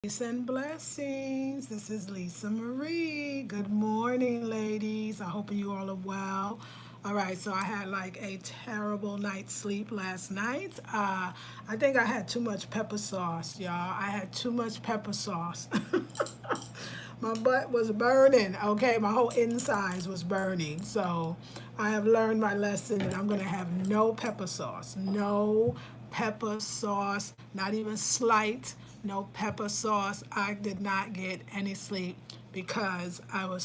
Peace and blessings. This is Lisa Marie. Good morning, ladies. I hope you all are well. All right, so I had like a terrible night's sleep last night. I think I had too much pepper sauce, y'all. I had too much pepper sauce. My butt was burning, okay? My whole insides was burning. So I have learned my lesson and I'm gonna have no pepper sauce. No pepper sauce, not even slight, no pepper sauce. I did not get any sleep because my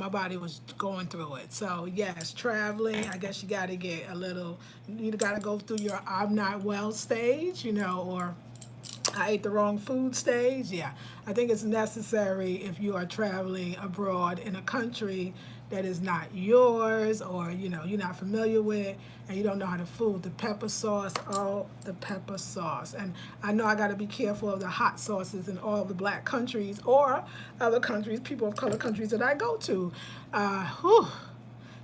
body was going through it. So yes, traveling, I guess you gotta get a little, you gotta go through your I'm not well stage, or I ate the wrong food stage. Yeah, I think it's necessary if you are traveling abroad in a country that is not yours or you're not familiar with and you don't know how to food. The pepper sauce, oh, the pepper sauce. And I know I got to be careful of the hot sauces in all the black countries or other countries, people of color countries that I go to. Whew.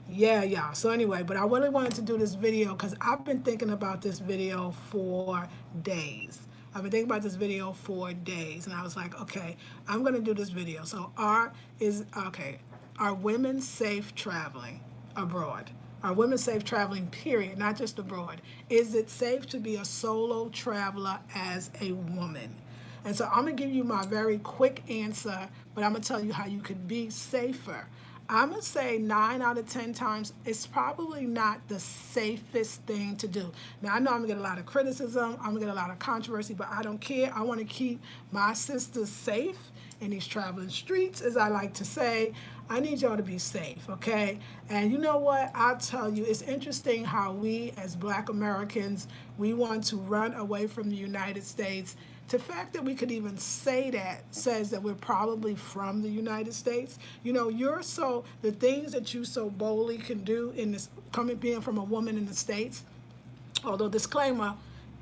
Yeah, yeah. So anyway, but I really wanted to do this video because I've been thinking about this video for days. I've been thinking about this video for days, and I was like, okay, I'm gonna do this video. So, are women safe traveling abroad? Are women safe traveling? Period, not just abroad. Is it safe to be a solo traveler as a woman? And so I'm gonna give you my very quick answer, but I'm gonna tell you how you could be safer. I'm gonna say 9 out of 10 times it's probably not the safest thing to do. Now I know I'm gonna get a lot of criticism, I'm gonna get a lot of controversy, but I don't care. I wanna keep my sisters safe in these traveling streets, as I like to say. I need y'all to be safe, okay? And you know what? I'll tell you, it's interesting how we as Black Americans, we want to run away from the United States. The fact that we could even say that says that we're probably from the United States. The things that you so boldly can do in this, being from a woman in the States, although disclaimer,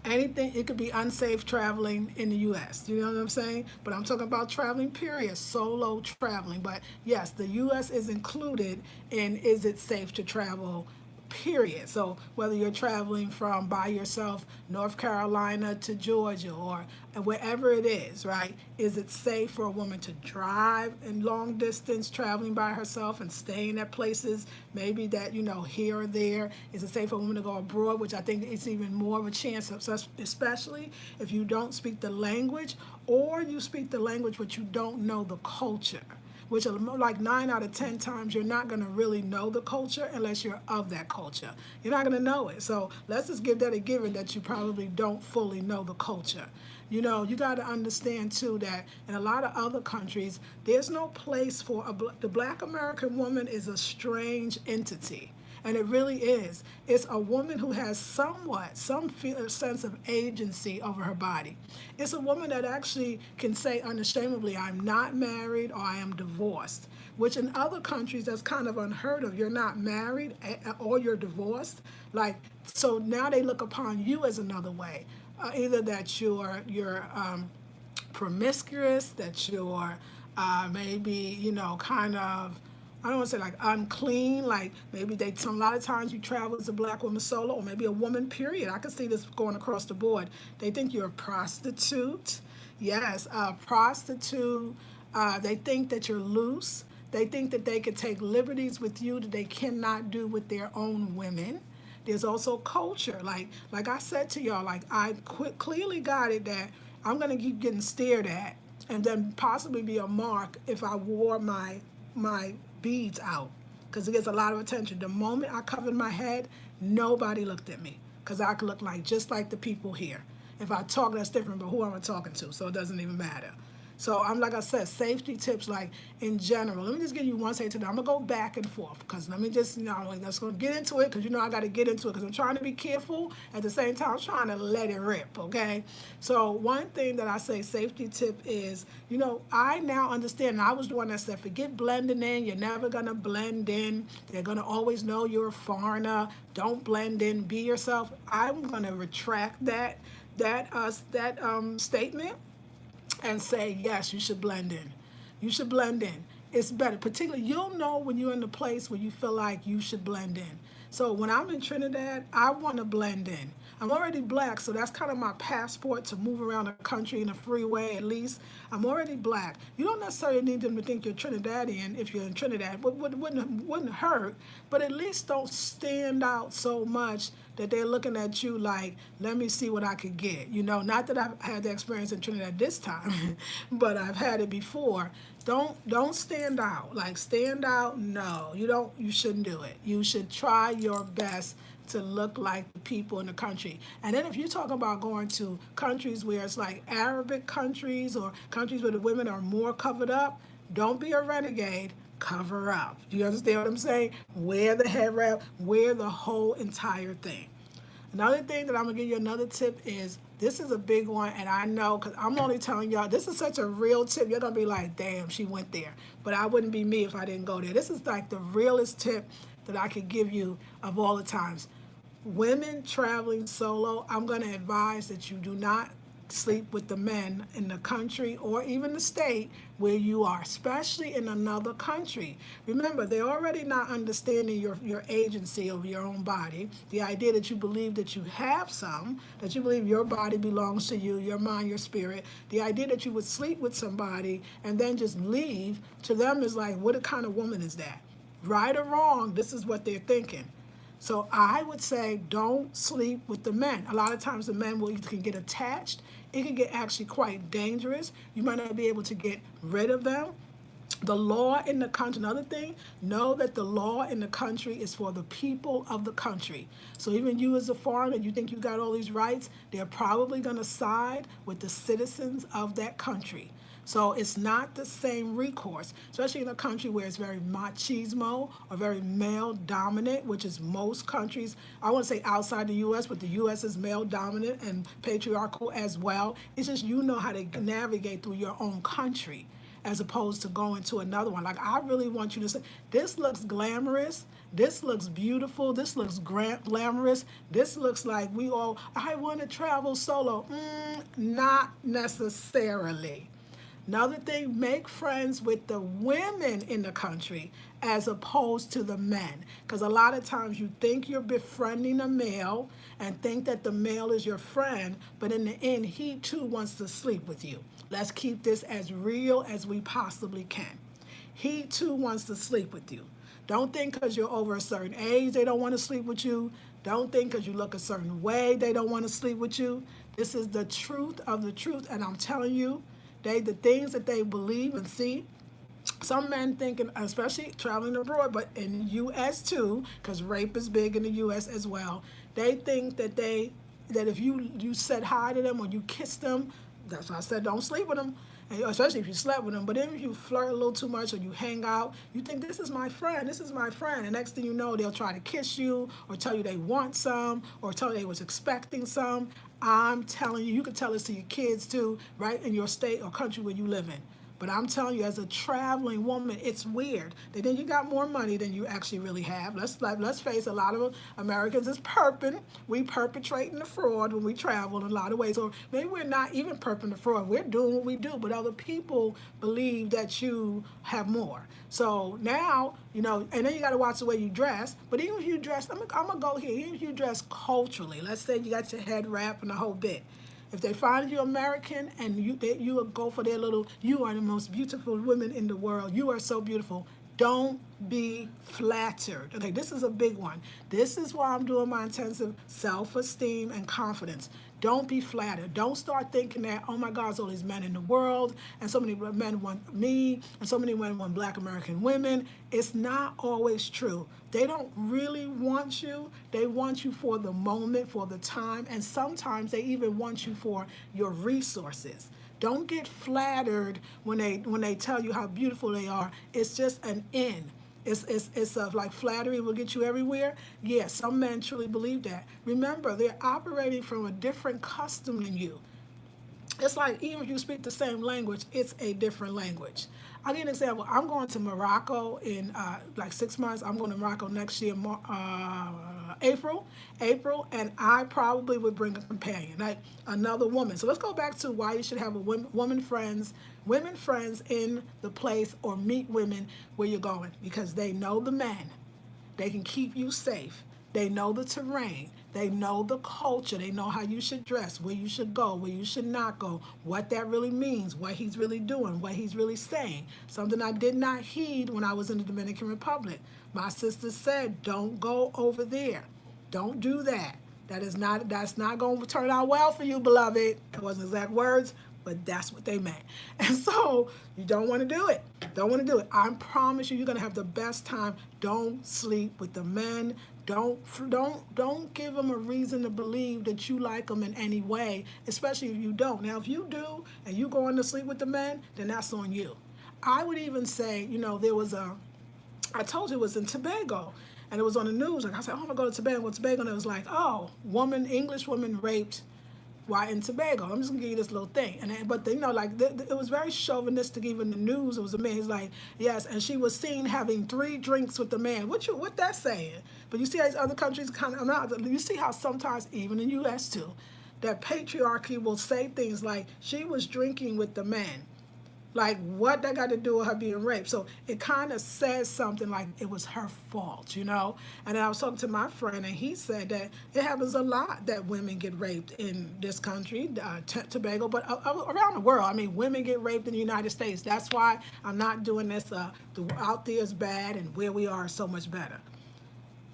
anything, it could be unsafe traveling in the U.S. You know what I'm saying? But I'm talking about traveling, period, solo traveling. But yes, the U.S. is included in is it safe to travel, period. So whether you're traveling from by yourself, North Carolina to Georgia or wherever it is, right? Is it safe for a woman to drive in long distance traveling by herself and staying at places maybe that, here or there? Is it safe for a woman to go abroad, which I think it's even more of a chance of, especially if you don't speak the language or you speak the language but you don't know the culture, which are like 9 out of 10 times you're not going to really know the culture unless you're of that culture. You're not going to know it. So let's just give that a given that you probably don't fully know the culture. You got to understand too that in a lot of other countries, there's no place for the Black American woman is a strange entity. And it really is. It's a woman who has some sense of agency over her body. It's a woman that actually can say unashamedly, I'm not married or I am divorced, which in other countries that's kind of unheard of. You're not married or you're divorced. So now they look upon you as another way. Either that you're promiscuous, that you're maybe, kind of, I don't want to say like unclean, like maybe a lot of times you travel as a Black woman solo or maybe a woman, period. I can see this going across the board. They think you're a prostitute. Yes, prostitute. They think that you're loose. They think that they can take liberties with you that they cannot do with their own women. There's also culture. Like I said to y'all, like clearly got it that I'm gonna keep getting stared at and then possibly be a mark if I wore my beads out because it gets a lot of attention. The moment I covered my head, nobody looked at me because I could look just like the people here. If I talk, that's different, but who am I talking to? So it doesn't even matter. So I'm like I said, safety tips like in general. Let me just give you one safety tip. I'm gonna go back and forth because let me just I'm just gonna get into it because I got to get into it because I'm trying to be careful at the same time. I'm trying to let it rip. Okay. So one thing that I say safety tip is I now understand. And I was the one that said forget blending in. You're never gonna blend in. They're gonna always know you're a foreigner. Don't blend in. Be yourself. I'm gonna retract that statement and say, yes, you should blend in. You should blend in. It's better. Particularly, you'll know when you're in the place where you feel like you should blend in. So when I'm in Trinidad, I want to blend in. I'm already black, so that's kind of my passport to move around the country in a free way. At least I'm already black. You don't necessarily need them to think you're Trinidadian if you're in Trinidad. Wouldn't hurt, but at least don't stand out so much that they're looking at you like, let me see what I could get. Not that I've had the experience in Trinidad this time, but I've had it before. Don't stand out. Like, stand out, no. You shouldn't do it. You should try your best to look like the people in the country. And then if you talk about going to countries where it's like Arabic countries or countries where the women are more covered up, don't be a renegade. Cover up. Do you understand what I'm saying? Wear the head wrap, wear the whole entire thing. Another thing that I'm gonna give you another tip is, this is a big one, and I know because I'm only telling y'all, this is such a real tip. You're gonna be like, damn, she went there. But I wouldn't be me if I didn't go there. This is like the realest tip that I could give you of all the times. Women traveling solo, I'm gonna advise that you do not sleep with the men in the country or even the state where you are, especially in another country. Remember, they're already not understanding your agency over your own body. The idea that you believe that you have some, that you believe your body belongs to you, your mind, your spirit. The idea that you would sleep with somebody and then just leave, to them is like, what kind of woman is that? Right or wrong, this is what they're thinking. So I would say don't sleep with the men. A lot of times the men can get attached. It can get actually quite dangerous. You might not be able to get rid of them. The law in the country, another thing, know that the law in the country is for the people of the country. So even you as a foreigner, you think you got all these rights, they're probably going to side with the citizens of that country. So it's not the same recourse, especially in a country where it's very machismo or very male dominant, which is most countries. I want to say outside the U.S., but the U.S. is male dominant and patriarchal as well. It's just you know how to navigate through your own country as opposed to going to another one. Like, I really want you to say, this looks glamorous, this looks beautiful, this looks glamorous, this looks like I want to travel solo. Not necessarily. Another thing, make friends with the women in the country as opposed to the men. Because a lot of times you think you're befriending a male and think that the male is your friend, but in the end, he too wants to sleep with you. Let's keep this as real as we possibly can. He too wants to sleep with you. Don't think because you're over a certain age they don't want to sleep with you. Don't think because you look a certain way they don't want to sleep with you. This is the truth of the truth, and I'm telling you, the things that they believe and see. Some men thinking, especially traveling abroad, but in the U.S. too, because rape is big in the U.S. as well. They think that if you said hi to them or you kissed them, that's why I said don't sleep with them, and especially if you slept with them. But if you flirt a little too much or you hang out, you think this is my friend, this is my friend. And next thing you know, they'll try to kiss you or tell you they want some or tell you they was expecting some. I'm telling you, you can tell this to your kids too, right, in your state or country where you live in. But I'm telling you, as a traveling woman, it's weird. Then you got more money than you actually really have. Let's face it, a lot of Americans is perping. We perpetrating the fraud when we travel in a lot of ways. Or maybe we're not even perping the fraud. We're doing what we do, but other people believe that you have more. So now, and then you got to watch the way you dress. But even if you dress, I'm going to go here. Even if you dress culturally, let's say you got your head wrap and the whole bit. If they find you American and you will go for their little, you are the most beautiful women in the world, you are so beautiful, don't be flattered. Okay, this is a big one. This is why I'm doing my intensive self-esteem and confidence. Don't be flattered. Don't start thinking that, oh my God, there's all these men in the world, and so many men want me, and so many men want Black American women. It's not always true. They don't really want you. They want you for the moment, for the time, and sometimes they even want you for your resources. Don't get flattered when they tell you how beautiful they are. It's just an end. It's like flattery will get you everywhere. Yes, some men truly believe that. Remember, they're operating from a different custom than you. It's like even if you speak the same language, it's a different language. I'll give you an example. I'm going to Morocco in like 6 months. I'm going to Morocco next year, April, and I probably would bring a companion, like another woman. So let's go back to why you should have a women friends in the place or meet women where you're going, because they know the men. They can keep you safe. They know the terrain. They know the culture. They know how you should dress, where you should go, where you should not go, what that really means, what he's really doing, what he's really saying. Something I did not heed when I was in the Dominican Republic. My sister said, don't go over there. Don't do that. That's not going to turn out well for you, beloved. It wasn't exact words, but that's what they meant. And so you don't want to do it. Don't want to do it. I promise you, you're going to have the best time. Don't sleep with the men. Don't give them a reason to believe that you like them in any way, especially if you don't. Now, if you do and you going to sleep with the men, then that's on you. I would even say, I told you it was in Tobago, and it was on the news. Like I said, oh, I'm gonna go to Tobago. Well, Tobago, and it was like, oh, English woman raped while in Tobago. I'm just gonna give you this little thing. But it was very chauvinistic. Even the news, it was a man. He's like, yes, and she was seen having 3 drinks with the man. What that saying? But you see how these other countries you see how sometimes even in U.S. too, that patriarchy will say things like she was drinking with the man. Like, what that got to do with her being raped? So it kind of says something like it was her fault, And then I was talking to my friend, and he said that it happens a lot that women get raped in this country, Tobago, but around the world. I mean, women get raped in the United States. That's why I'm not doing this. Out there is bad, and where we are is so much better.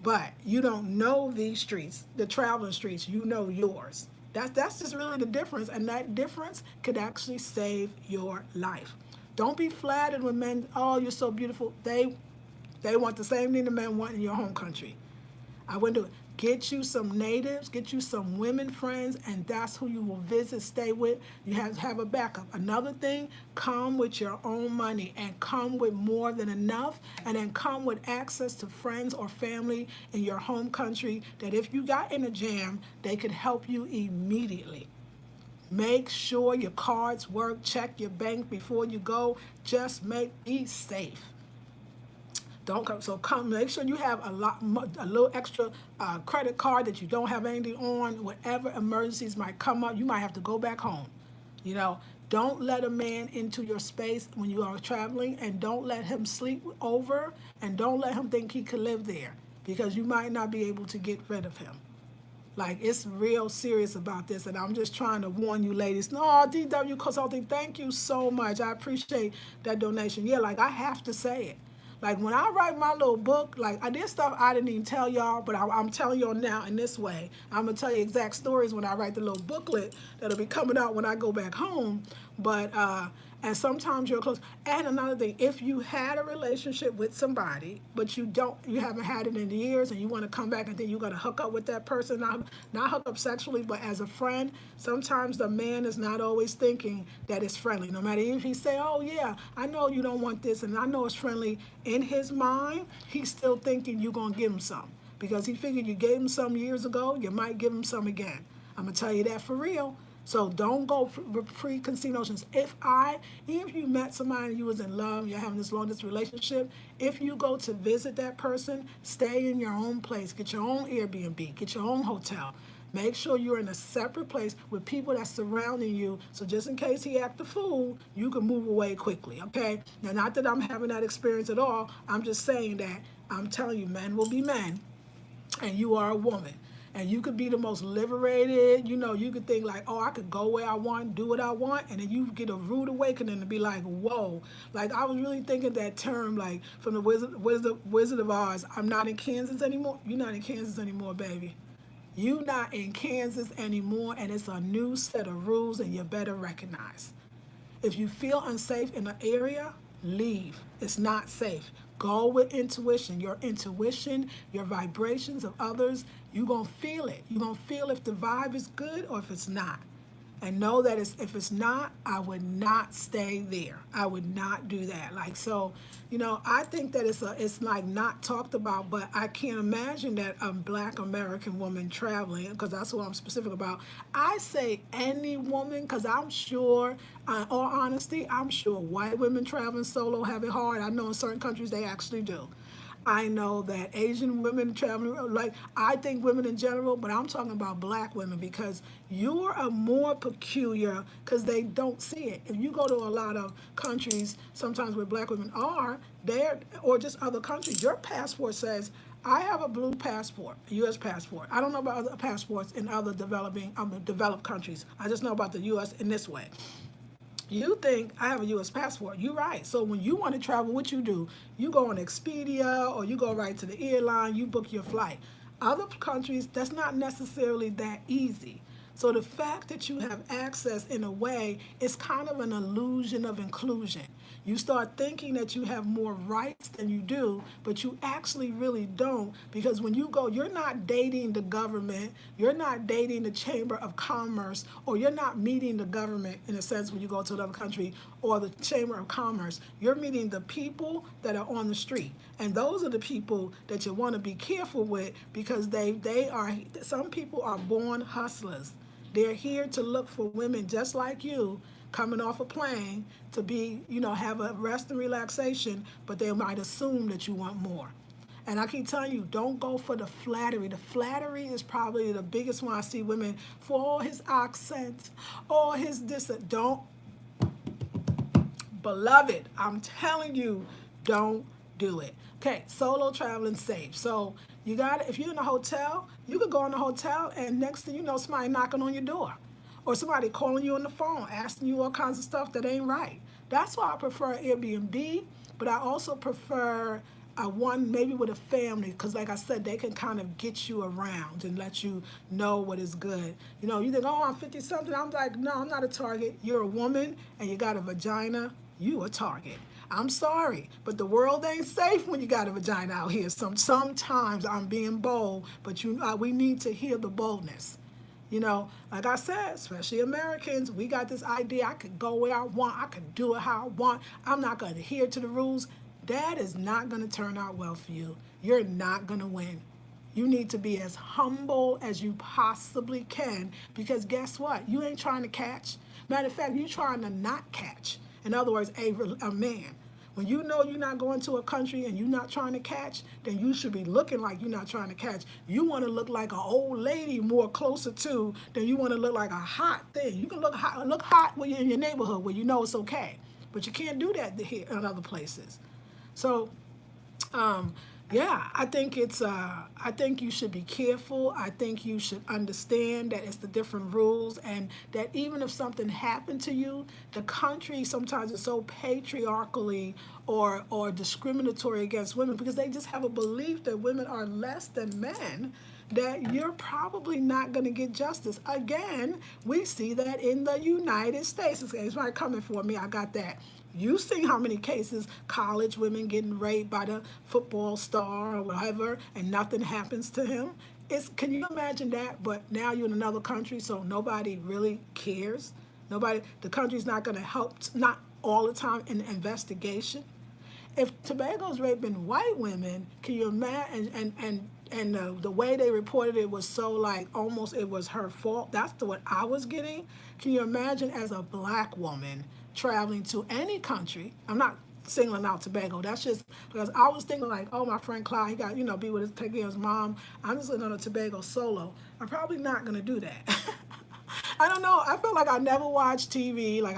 But you don't know these streets, the traveling streets. You know yours. That's just really the difference, and that difference could actually save your life. Don't be flattered when men, oh, you're so beautiful. They want the same thing the men want in your home country. I wouldn't do it. Get you some natives, get you some women friends, and that's who you will visit, stay with. You have to have a backup. Another thing, come with your own money and come with more than enough, and then come with access to friends or family in your home country that if you got in a jam, they could help you immediately. Make sure your cards work. Check your bank before you go. Just be safe. Don't come. So come. Make sure you have a little extra credit card that you don't have anything on. Whatever emergencies might come up, you might have to go back home. Don't let a man into your space when you are traveling, and don't let him sleep over, and don't let him think he could live there, because you might not be able to get rid of him. Like, it's real serious about this, and I'm just trying to warn you ladies. No, DW Consulting, thank you so much. I appreciate that donation. Yeah, like, I have to say it. Like, when I write my little book, like, I did stuff I didn't even tell y'all, but I'm telling y'all now in this way. I'm going to tell you exact stories when I write the little booklet that'll be coming out when I go back home. But, and sometimes you're close. And another thing, if you had a relationship with somebody, but you haven't had it in years, and you want to come back and then you're going to hook up with that person, not hook up sexually, but as a friend, sometimes the man is not always thinking that it's friendly. No matter if he say, oh yeah, I know you don't want this, and I know it's friendly, in his mind, he's still thinking you're going to give him some. Because he figured you gave him some years ago, you might give him some again. I'm going to tell you that for real. So don't go with preconceived notions. Even if you met somebody and you was in love, you're having this long-distance relationship, if you go to visit that person, stay in your own place. Get your own Airbnb. Get your own hotel. Make sure you're in a separate place with people that's surrounding you, so just in case he act a fool, you can move away quickly, okay? Now, not that I'm having that experience at all. I'm just saying that I'm telling you, men will be men, and you are a woman. And you could be the most liberated, you could think like, oh, I could go where I want, do what I want, and then you get a rude awakening and be like, whoa. Like, I was really thinking that term, like, from the Wizard of Oz, I'm not in Kansas anymore. You're not in Kansas anymore, baby. You're not in Kansas anymore, and it's a new set of rules, and you better recognize. If you feel unsafe in an area, leave. It's not safe. Go with intuition. Your intuition, your vibrations of others, you're going to feel it. You're going to feel if the vibe is good or if it's not. And know that if it's not, I would not stay there. I would not do that. Like, so, I think that it's like not talked about, but I can't imagine that a Black American woman traveling, because that's what I'm specific about. I say any woman, because I'm sure, in all honesty, I'm sure white women traveling solo have it hard. I know in certain countries they actually do. I know that Asian women traveling, like, I think women in general, but I'm talking about Black women, because you're a more peculiar, because they don't see it. If you go to a lot of countries, sometimes where Black women are, there, or just other countries, your passport says, I have a blue passport, a U.S. passport. I don't know about other passports in other developed countries. I just know about the U.S. in this way. You think I have a U.S. passport. You're right. So when you want to travel, what you do, you go on Expedia or you go right to the airline, you book your flight. Other countries, that's not necessarily that easy. So the fact that you have access in a way is kind of an illusion of inclusion. You start thinking that you have more rights than you do, but you actually really don't, because when you go, you're not dating the government, you're not dating the Chamber of Commerce, or you're not meeting the government in a sense when you go to another country or the Chamber of Commerce. You're meeting the people that are on the street. And those are the people that you want to be careful with, because they are, some people are born hustlers. They're here to look for women just like you, coming off a plane to be, have a rest and relaxation, but they might assume that you want more. And I keep telling you, don't go for the flattery. The flattery is probably the biggest one I see women for all his accent, all his this. Don't, beloved, I'm telling you, don't do it. Okay, solo traveling safe. So you got, if you're in a hotel, you could go in a hotel and next thing you know, somebody knocking on your door, or somebody calling you on the phone, asking you all kinds of stuff that ain't right. That's why I prefer Airbnb, but I also prefer one maybe with a family, because like I said, they can kind of get you around and let you know what is good. You think, oh, I'm 50 something. I'm like, no, I'm not a target. You're a woman and you got a vagina, you a target. I'm sorry, but the world ain't safe when you got a vagina out here. Sometimes I'm being bold, but we need to hear the boldness. Like I said, especially Americans, we got this idea, I could go where I want, I could do it how I want, I'm not going to adhere to the rules. That is not going to turn out well for you. You're not going to win. You need to be as humble as you possibly can, because guess what? You ain't trying to catch. Matter of fact, you're trying to not catch. In other words, a man. When you know you're not going to a country and you're not trying to catch, then you should be looking like you're not trying to catch. You want to look like an old lady more closer to than you want to look like a hot thing. You can look hot when you're in your neighborhood where you know it's okay, but you can't do that here in other places. So yeah, I think I think you should be careful. I think you should understand that it's the different rules, and that even if something happened to you, the country sometimes is so patriarchally or discriminatory against women, because they just have a belief that women are less than men, that you're probably not going to get justice. Again, we see that in the United States. It's not coming for me. I got that. You see how many cases, college women getting raped by the football star or whatever, and nothing happens to him? Can you imagine that? But now you're in another country, so nobody really cares. The country's not going to help, not all the time, in the investigation. If Tobago's raping white women, can you imagine? And the way they reported it was so like almost it was her fault. That's what I was getting. Can you imagine as a black woman traveling to any country? I'm not singling out Tobago. That's just because I was thinking like, oh, my friend Clyde, he got, be with his, take care of his mom. I'm just going to Tobago solo. I'm probably not going to do that. I don't know. I feel like I never watched TV. Like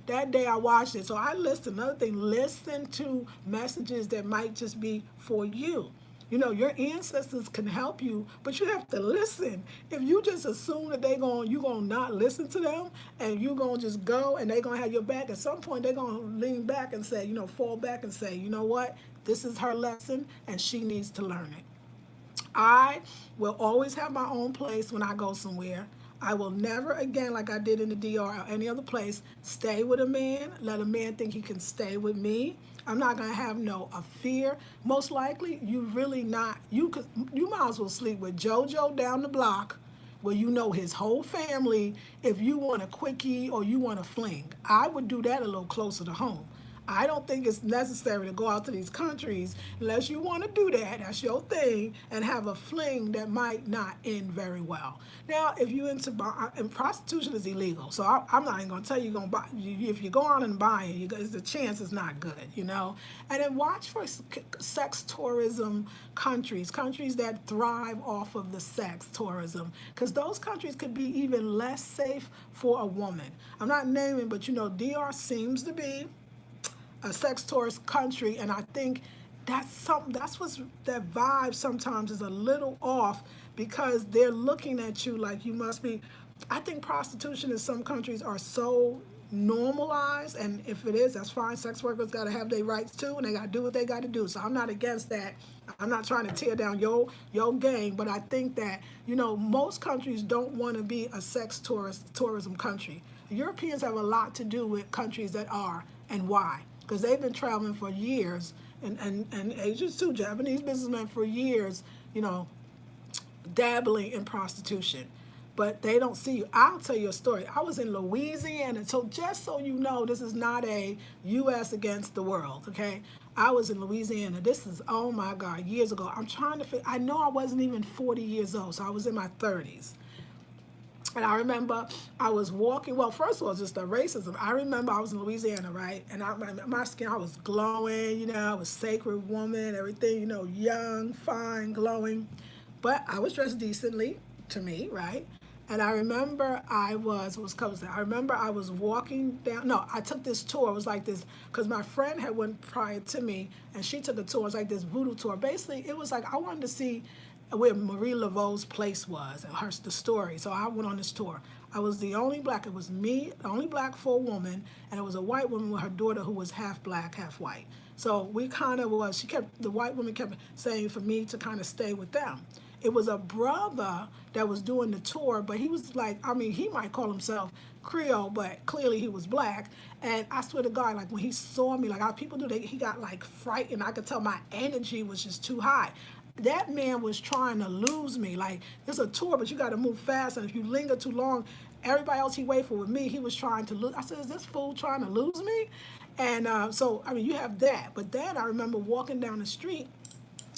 that day I watched it. So I listen. Another thing, listen to messages that might just be for you. Your ancestors can help you, but you have to listen. If you just assume that you gonna not listen to them, and you gonna just go and they gonna have your back, at some point they're gonna lean back and say, fall back and say, you know what? This is her lesson and she needs to learn it. I will always have my own place when I go somewhere. I will never again, like I did in the DR or any other place, stay with a man, let a man think he can stay with me. I'm not gonna have a fear. Most likely, you really not. You might as well sleep with JoJo down the block, where you know his whole family. If you want a quickie or you want a fling, I would do that a little closer to home. I don't think it's necessary to go out to these countries unless you want to do that. That's your thing, and have a fling that might not end very well. Now, if you into and prostitution is illegal, so I'm not even going to tell you going to buy. If you go on and buy it, the chance is not good, And then watch for sex tourism countries that thrive off of the sex tourism, because those countries could be even less safe for a woman. I'm not naming, but DR seems to be a sex tourist country, and I think that's something, that's what's, that vibe sometimes is a little off because they're looking at you like you must be. I think prostitution in some countries are so normalized, and if it is, that's fine. Sex workers got to have their rights too, and they got to do what they got to do. So I'm not against that. I'm not trying to tear down your game, but I think that, you know, most countries don't want to be a sex tourism country. Europeans have a lot to do with countries that are, and why? Because they've been traveling for years, and Asians too, Japanese businessmen for years, you know, dabbling in prostitution. But they don't see you. I'll tell you a story. I was in Louisiana, so just so you know, this is not a U.S. against the world, okay? I was in Louisiana. This is, oh my God, years ago. I'm trying to figure, I know I wasn't even 40 years old, so I was in my 30s. And I remember I was walking, well, first of all, just the racism. I remember I was in Louisiana, right? And my skin, I was glowing, you know, I was sacred woman, everything, you know, young, fine, glowing. But I was dressed decently, to me, right? And I remember I remember I was walking down, no, I took this tour. It was like this, because my friend had went prior to me, and she took a tour. It was like this voodoo tour. Basically, it was like I wanted to see where Marie Laveau's place was, and the story. So I went on this tour. I was the only black, it was me, the only black for a woman, and it was a white woman with her daughter who was half black, half white. So we kind of was, the white woman kept saying for me to kind of stay with them. It was a brother that was doing the tour, but he was like, I mean, he might call himself Creole, but clearly he was black. And I swear to God, like when he saw me, like how people do, he got like frightened. I could tell my energy was just too high. That man was trying to lose me. Like, it's a tour, but you got to move fast. And if you linger too long, everybody else he waited for with me, he was trying to lose. I said, is this fool trying to lose me? And so, I mean, you have that. But then I remember walking down the street.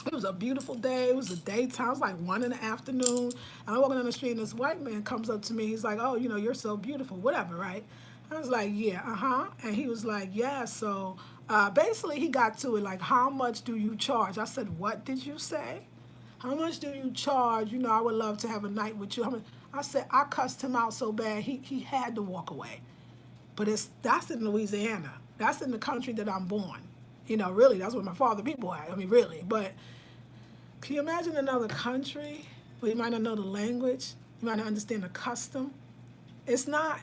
It was a beautiful day. It was a daytime. It was like 1 in the afternoon. And I'm walking down the street, and this white man comes up to me. He's like, oh, you know, you're so beautiful, whatever, right? I was like, yeah, uh-huh. And he was like, yeah, so basically he got to it like, how much do you charge? I said, what did you say? How much do you charge? You know, I would love to have a night with you. I said, I cussed him out so bad, he had to walk away. But that's in Louisiana. That's in the country that I'm born. You know, really, that's where my father people at. I mean, really. But can you imagine another country where you might not know the language, you might not understand the custom? It's not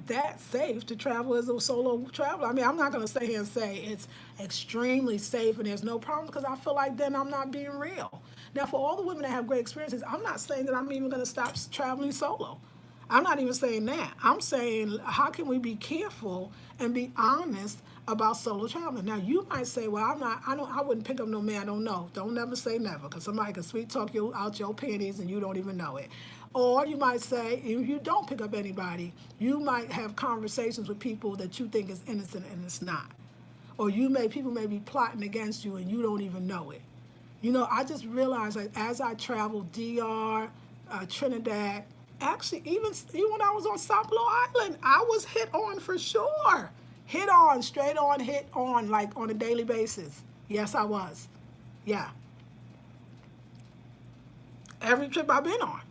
that safe to travel as a solo traveler. I mean, I'm not going to sit here and say it's extremely safe and there's no problem, because I feel like then I'm not being real. Now, for all the women that have great experiences, I'm not saying that I'm even going to stop traveling solo. I'm not even saying that. I'm saying, how can we be careful and be honest about solo traveling? Now, you might say, well, I wouldn't pick up no man I don't know. Don't never say never, because somebody can sweet talk you out your panties and you don't even know it. Or you might say, if you don't pick up anybody, you might have conversations with people that you think is innocent and it's not. Or people may be plotting against you and you don't even know it. You know, I just realized, like, as I traveled DR, Trinidad, actually, even when I was on Sapelo Island, I was hit on for sure. Hit on, straight on, hit on, like on a daily basis. Yes, I was. Yeah. Every trip I've been on.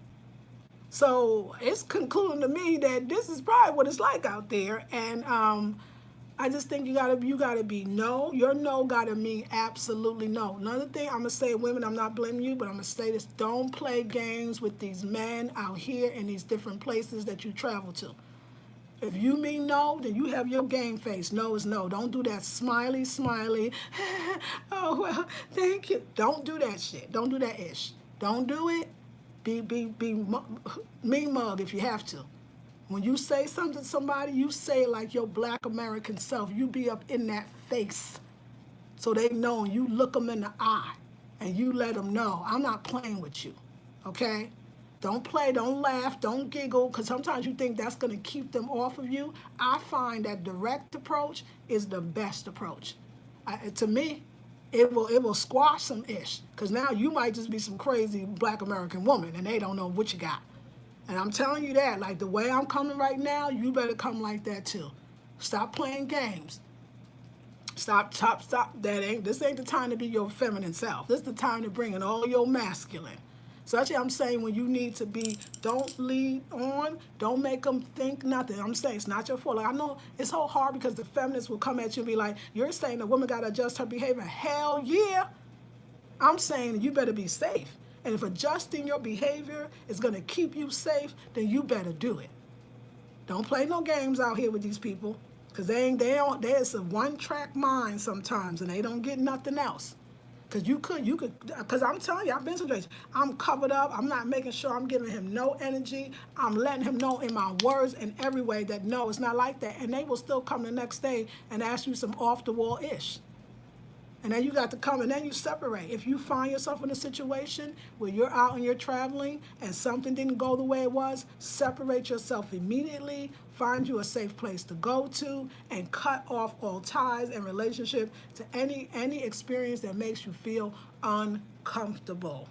So it's concluding to me that this is probably what it's like out there. And I just think you gotta be no. Your no gotta mean absolutely no. Another thing I'm gonna say, women, I'm not blaming you, but I'm gonna say this: don't play games with these men out here in these different places that you travel to. If you mean no, then you have your game face. No is no. Don't do that smiley. Oh well, thank you. Don't do that shit. Don't do that ish. Don't do it. Be mean mug if you have to. When you say something to somebody, you say it like your black American self. You be up in that face so they know, and you look them in the eye and you let them know, I'm not playing with you, okay? Don't play, don't laugh, don't giggle, because sometimes you think that's going to keep them off of you. I find that direct approach is the best approach. To me, it will squash some ish, because now you might just be some crazy black American woman and they don't know what you got. And I'm telling you that, like the way I'm coming right now, you better come like that too. Stop playing games. Stop. This ain't the time to be your feminine self. This is the time to bring in all your masculine. So actually, I'm saying when you need to be, don't lead on, don't make them think nothing. I'm saying it's not your fault. Like, I know it's so hard because the feminists will come at you and be like, you're saying the woman got to adjust her behavior. Hell yeah. I'm saying you better be safe. And if adjusting your behavior is going to keep you safe, then you better do it. Don't play no games out here with these people, because there's a one-track mind sometimes, and they don't get nothing else. Because because I'm telling you, I've been in situations. I'm covered up. I'm not making sure I'm giving him no energy. I'm letting him know in my words and every way that no, it's not like that. And they will still come the next day and ask you some off-the-wall ish. And then you got to come and then you separate. If you find yourself in a situation where you're out and you're traveling and something didn't go the way it was, separate yourself immediately, find you a safe place to go to, and cut off all ties and relationship to any experience that makes you feel uncomfortable.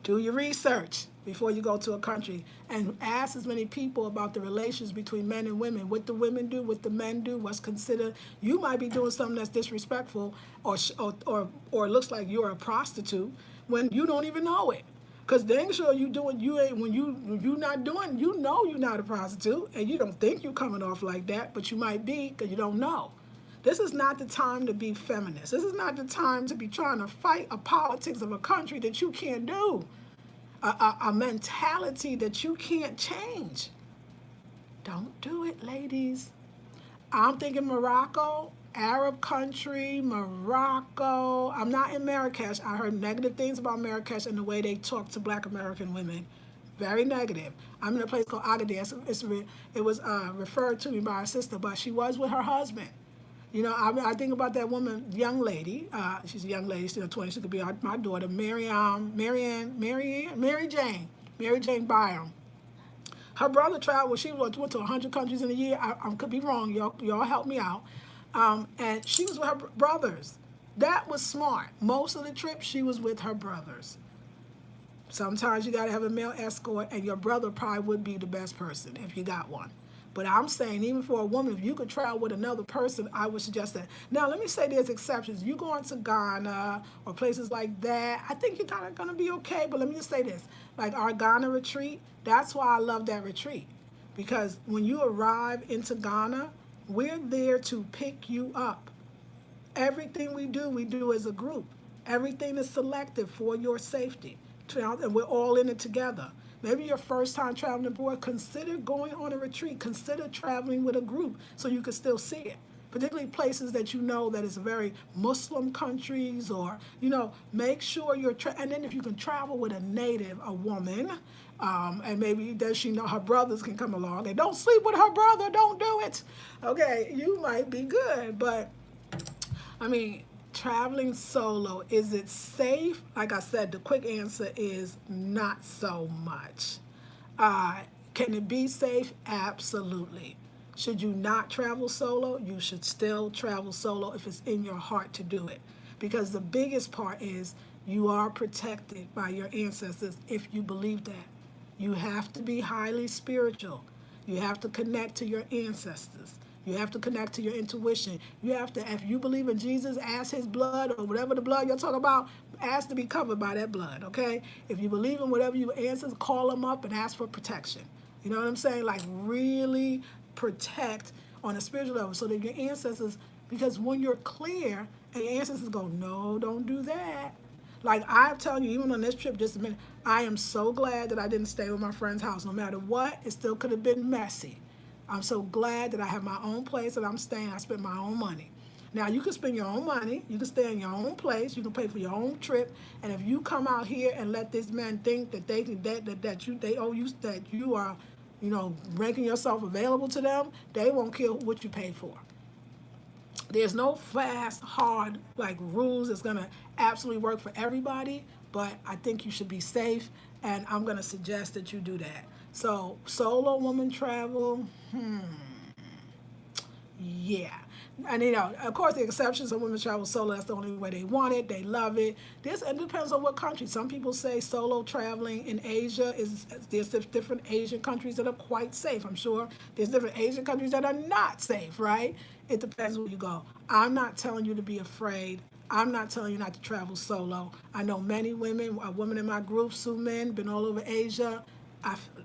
Do your research before you go to a country and ask as many people about the relations between men and women, what the women do, what the men do, what's considered. You might be doing something that's disrespectful or looks like you're a prostitute when you don't even know it. Because dang sure you doing you ain't when you not doing, you know you're not a prostitute and you don't think you're coming off like that, but you might be because you don't know. This is not the time to be feminist. This is not the time to be trying to fight a politics of a country that you can't do, a mentality that you can't change. Don't do it, ladies. I'm thinking Morocco, Arab country, Morocco. I'm not in Marrakesh. I heard negative things about Marrakesh and the way they talk to Black American women. Very negative. I'm in a place called Agadir. It was referred to me by a sister, but she was with her husband. You know, I think about that woman, young lady. She's a young lady, still 20. She could be my daughter, Mary Jane Byram. Her brother traveled. Well, she went to 100 countries in a year. I could be wrong. Y'all help me out. And she was with her brothers. That was smart. Most of the trip, she was with her brothers. Sometimes you got to have a male escort, and your brother probably would be the best person if you got one. But I'm saying, even for a woman, if you could travel with another person, I would suggest that. Now, let me say there's exceptions. You going to Ghana or places like that, I think you're kind of going to be okay. But let me just say this. Like our Ghana retreat, that's why I love that retreat. Because when you arrive into Ghana, we're there to pick you up. Everything we do as a group. Everything is selected for your safety. And we're all in it together. Maybe your first time traveling abroad, consider going on a retreat. Consider traveling with a group so you can still see it. Particularly places that you know that is very Muslim countries or, make sure and then if you can travel with a native, a woman, and maybe does she know her brothers can come along. And don't sleep with her brother, don't do it. Okay, you might be good, but I mean, traveling solo, is it safe? Like I said, the quick answer is not so much. Can it be safe? Absolutely. Should you not travel solo? You should still travel solo if it's in your heart to do it. Because the biggest part is you are protected by your ancestors if you believe that. You have to be highly spiritual. You have to connect to your ancestors. You have to connect to your intuition. You have to, if you believe in Jesus, ask his blood or whatever the blood you're talking about, ask to be covered by that blood, okay? If you believe in whatever your ancestors, call them up and ask for protection. You know what I'm saying? Like really protect on a spiritual level so that your ancestors, because when you're clear and your ancestors go, no, don't do that. Like I'm telling you, even on this trip, just a minute, I am so glad that I didn't stay with my friend's house. No matter what, it still could have been messy. I'm so glad that I have my own place that I'm staying. I spent my own money. Now you can spend your own money. You can stay in your own place. You can pay for your own trip. And if you come out here and let this man think that they can they owe you, that you are, making yourself available to them, they won't care what you pay for. There's no fast, hard rules that's gonna absolutely work for everybody. But I think you should be safe, and I'm gonna suggest that you do that. So solo woman travel, yeah. And of course the exceptions of women travel solo, that's the only way they want it, they love it. It depends on what country. Some people say solo traveling in Asia there's different Asian countries that are quite safe. I'm sure there's different Asian countries that are not safe, right? It depends where you go. I'm not telling you to be afraid I'm not telling you not to travel solo. I know many women, a woman in my group, Sue Min, been all over Asia.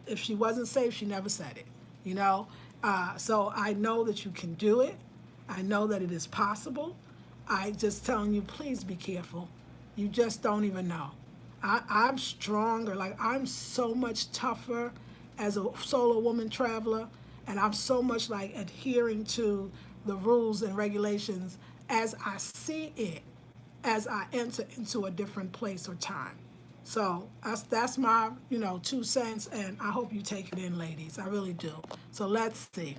If she wasn't safe, she never said it, you know? So I know that you can do it. I know that it is possible. I just telling you, please be careful. You just don't even know. I'm stronger. Like, I'm so much tougher as a solo woman traveler, and I'm so much like adhering to the rules and regulations as I see it as I enter into a different place or time. So that's my 2 cents, and I hope you take it in, ladies. I really do. So let's see.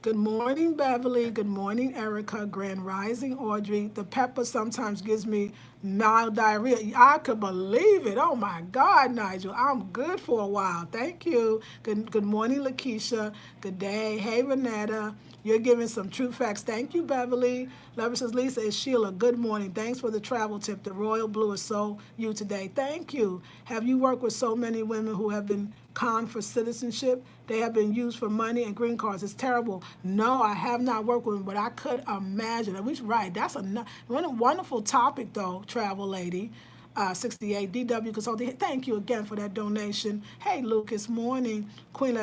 Good morning, Beverly. Good morning, Erica. Grand Rising, Audrey. The pepper sometimes gives me mild diarrhea. I could believe it. Oh my God, Nigel. I'm good for a while. Thank you. Good morning, Lakeisha. Good day. Hey, Renetta. You're giving some true facts. Thank you, Beverly. Lover says, Lisa, is Sheila. Good morning. Thanks for the travel tip. The royal blue is so you today. Thank you. Have you worked with so many women who have been conned for citizenship? They have been used for money and green cards. It's terrible. No, I have not worked with them, but I could imagine. And we right. That's a wonderful topic, though, travel lady. 68 DW Consulting. Thank you again for that donation. Hey, Lucas, morning. Queen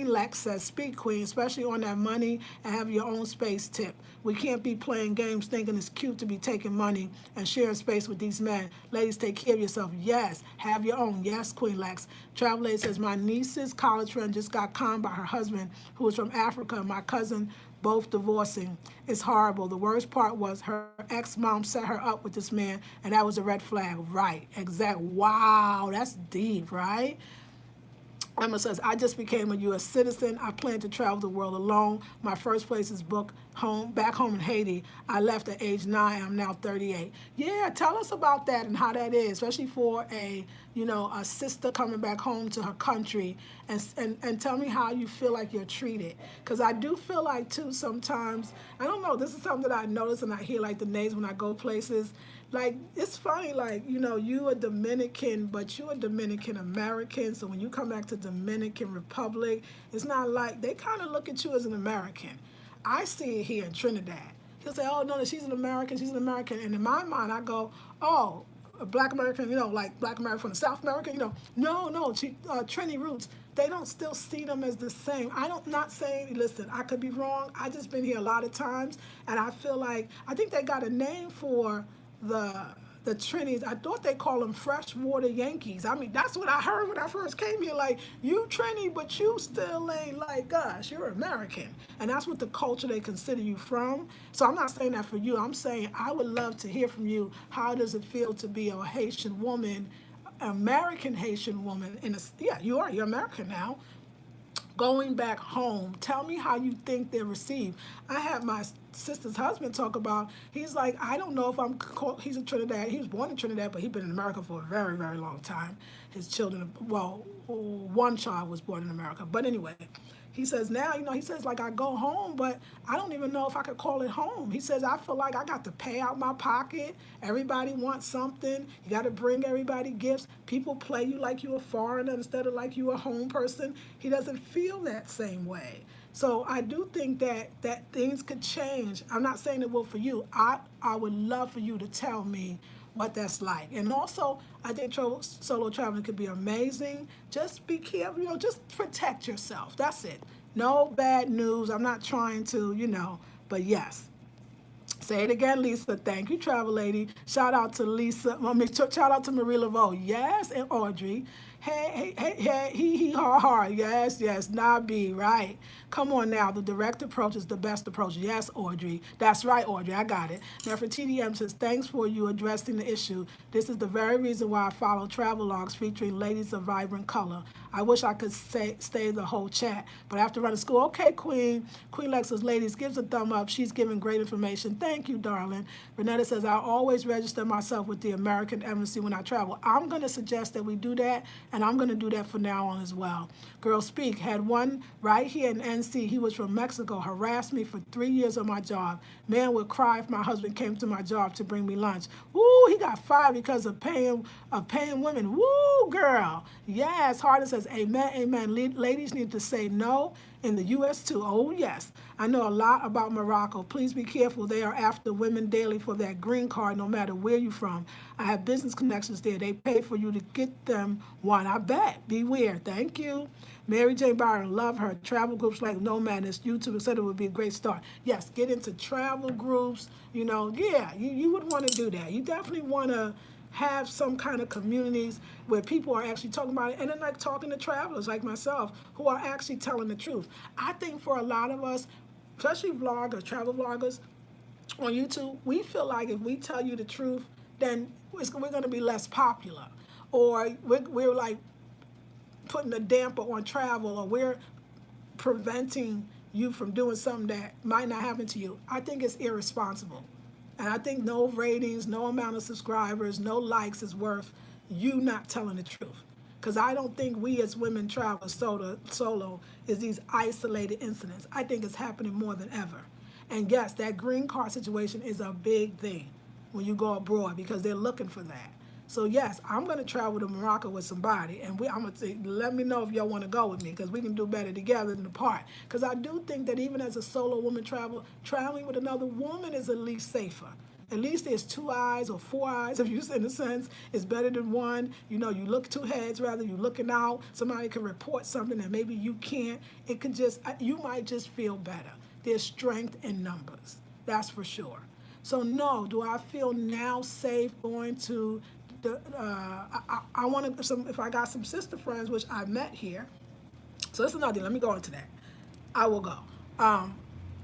Lex says, speak, Queen, especially on that money and have your own space tip. We can't be playing games thinking it's cute to be taking money and sharing space with these men. Ladies, take care of yourself. Yes, have your own. Yes, Queen Lex. Travel lady says, my niece's college friend just got conned by her husband, who was from Africa, and my cousin both divorcing. It's horrible. The worst part was her ex-mom set her up with this man, and that was a red flag. Right, exact. Wow, that's deep, right? Emma says, I just became a U.S. citizen. I plan to travel the world alone. My first place is booked back home in Haiti. I left at age 9. I'm now 38. Yeah, tell us about that and how that is, especially for a sister coming back home to her country. And tell me how you feel like you're treated. Because I do feel like, too, sometimes, I don't know, this is something that I notice and I hear, like, the names when I go places. Like, it's funny, like, you a Dominican, but you a Dominican American. So when you come back to Dominican Republic, it's not like, they kind of look at you as an American. I see it here in Trinidad. He'll say, oh, no, she's an American, she's an American. And in my mind, I go, oh, a black American, like black American from the South America, no, she, Trini roots. They don't still see them as the same. Not saying, listen, I could be wrong. I just been here a lot of times, and I feel like, I think they got a name for the Trinis. I thought they call them freshwater Yankees. I mean, that's what I heard when I first came here. Like, you Trini, but you still ain't like us. You're American. And that's what the culture they consider you from. So I'm not saying that for you. I'm saying I would love to hear from you. How does it feel to be a Haitian woman, American Haitian woman? Yeah, you're American now, going back home. Tell me how you think they're received. I had my sister's husband talk about, he's like, I don't know if he's in Trinidad. He was born in Trinidad, but he's been in America for a very, very long time. His children, well, one child was born in America. But anyway, he says now, he says, like, I go home, but I don't even know if I could call it home. He says, I feel like I got to pay out my pocket. Everybody wants something. You got to bring everybody gifts. People play you like you're a foreigner instead of like you're a home person. He doesn't feel that same way. So I do think that things could change. I'm not saying it will for you. I would love for you to tell me what that's like. And also, I think solo traveling could be amazing. Just be careful, just protect yourself. That's it. No bad news. I'm not trying to, but yes. Say it again, Lisa. Thank you, travel lady. Shout out to Lisa. Shout out to Marie Laveau. Yes, and Audrey. Hey, he, ha. Yes, Nabi, right. Come on now. The direct approach is the best approach. Yes, Audrey. That's right, Audrey. I got it. Now, for TDM says, thanks for you addressing the issue. This is the very reason why I follow travel logs featuring ladies of vibrant color. I wish I could stay the whole chat, but I have to run to school. Okay, Queen. Queen Lex says, ladies, gives a thumb up. She's giving great information. Thank you, darling. Renetta says, I always register myself with the American Embassy when I travel. I'm going to suggest that we do that, and I'm going to do that from now on as well. Girl Speak had one right here in NC. He was from Mexico, harassed me for 3 years on my job. Man would cry if my husband came to my job to bring me lunch. Woo, he got fired because of paying women. Woo, girl. Yes, Hardest says, because amen, amen. Ladies need to say no in the U.S. too. Oh, yes. I know a lot about Morocco. Please be careful. They are after women daily for that green card, no matter where you're from. I have business connections there. They pay for you to get them one. I bet. Beware. Thank you. Mary J. Byron, love her. Travel groups like Nomadness, YouTube, etc. would be a great start. Yes, get into travel groups. Yeah, you would want to do that. You definitely want to have some kind of communities where people are actually talking about it, and then like talking to travelers like myself who are actually telling the truth. I think for a lot of us, especially vloggers, travel vloggers on YouTube, we feel like if we tell you the truth, then we're going to be less popular, or we're like putting a damper on travel, or we're preventing you from doing something that might not happen to you. I think it's irresponsible. And I think no ratings, no amount of subscribers, no likes is worth you not telling the truth. Because I don't think we as women travel solo is these isolated incidents. I think it's happening more than ever. And yes, that green card situation is a big thing when you go abroad because they're looking for that. So yes, I'm going to travel to Morocco with somebody, and I'm going to say, let me know if y'all want to go with me, because we can do better together than apart. Because I do think that even as a solo woman traveling with another woman is at least safer. At least there's two eyes or four eyes, if you in a sense. It's better than one. You look two heads, rather you're looking out. Somebody can report something that maybe you can't. It could you might just feel better. There's strength in numbers. That's for sure. So no, do I feel now safe going to I want to if I got some sister friends which I met here. So that's another thing. Let me go into that. I will go.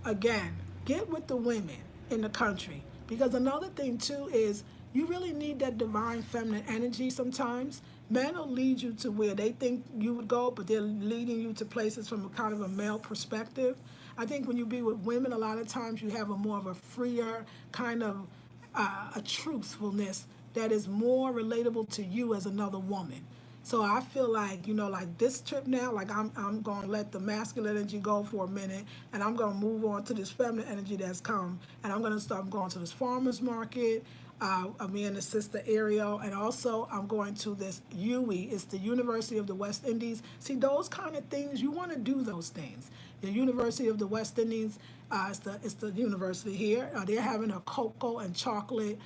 Again, get with the women in the country, because another thing too is you really need that divine feminine energy sometimes. Men will lead you to where they think you would go, but they're leading you to places from a kind of a male perspective. I think when you be with women, a lot of times you have a more of a freer kind of a truthfulness that is more relatable to you as another woman. So I feel like, like this trip now, like I'm going to let the masculine energy go for a minute, and I'm going to move on to this feminine energy that's come, and I'm going to start going to this farmer's market. I'm in the sister area, and also I'm going to this UE. It's the University of the West Indies. See, those kind of things, you want to do those things. The University of the West Indies, it's the university here. They're having a cocoa and chocolate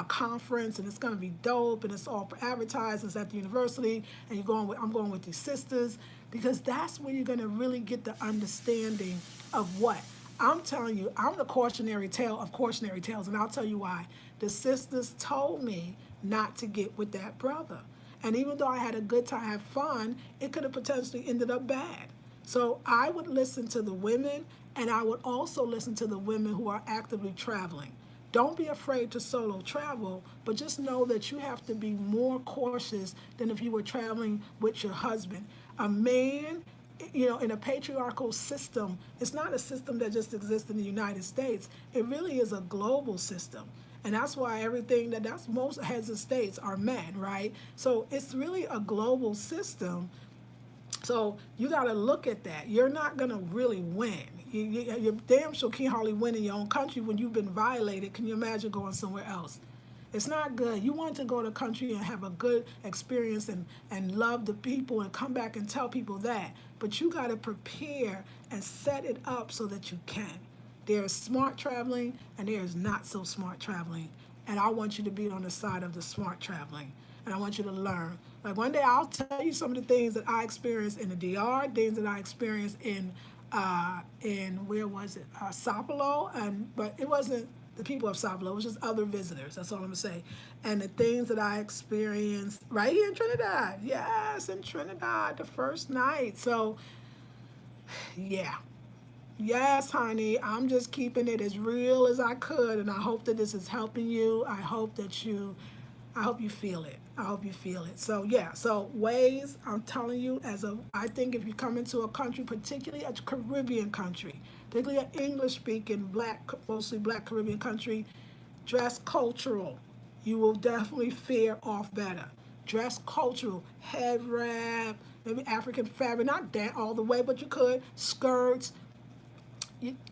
conference, and it's going to be dope, and it's all advertised. It's at the university, and I'm going with these sisters, because that's where you're going to really get the understanding of what I'm telling you. I'm the cautionary tale of cautionary tales, and I'll tell you why. The sisters told me not to get with that brother, and even though I had a good time, had fun, it could have potentially ended up bad. So I would listen to the women, and I would also listen to the women who are actively traveling. Don't be afraid to solo travel, but just know that you have to be more cautious than if you were traveling with your husband. A man, in a patriarchal system, it's not a system that just exists in the United States. It really is a global system. And that's why that's most heads of states are men, right? So it's really a global system. So you got to look at that. You're not going to really win. You damn sure can't hardly win in your own country when you've been violated. Can you imagine going somewhere else? It's not good. You want to go to a country and have a good experience and love the people and come back and tell people that. But you got to prepare and set it up so that you can. There's smart traveling and there's not so smart traveling. And I want you to be on the side of the smart traveling. And I want you to learn. Like one day I'll tell you some of the things that I experienced in the DR, things that I experienced in where was it? Sao Paulo, but it wasn't the people of Sao Paulo, it was just other visitors. That's all I'm gonna say. And the things that I experienced right here in Trinidad. Yes, in Trinidad, the first night. So yeah. Yes, honey, I'm just keeping it as real as I could, and I hope that this is helping you. I hope you feel it. I hope you feel it. So yeah, so ways, I'm telling you, I think if you come into a country, particularly a Caribbean country, particularly an English-speaking, mostly black Caribbean country, dress cultural. You will definitely fare off better. Dress cultural, head wrap, maybe African fabric, not that all the way, but you could, skirts.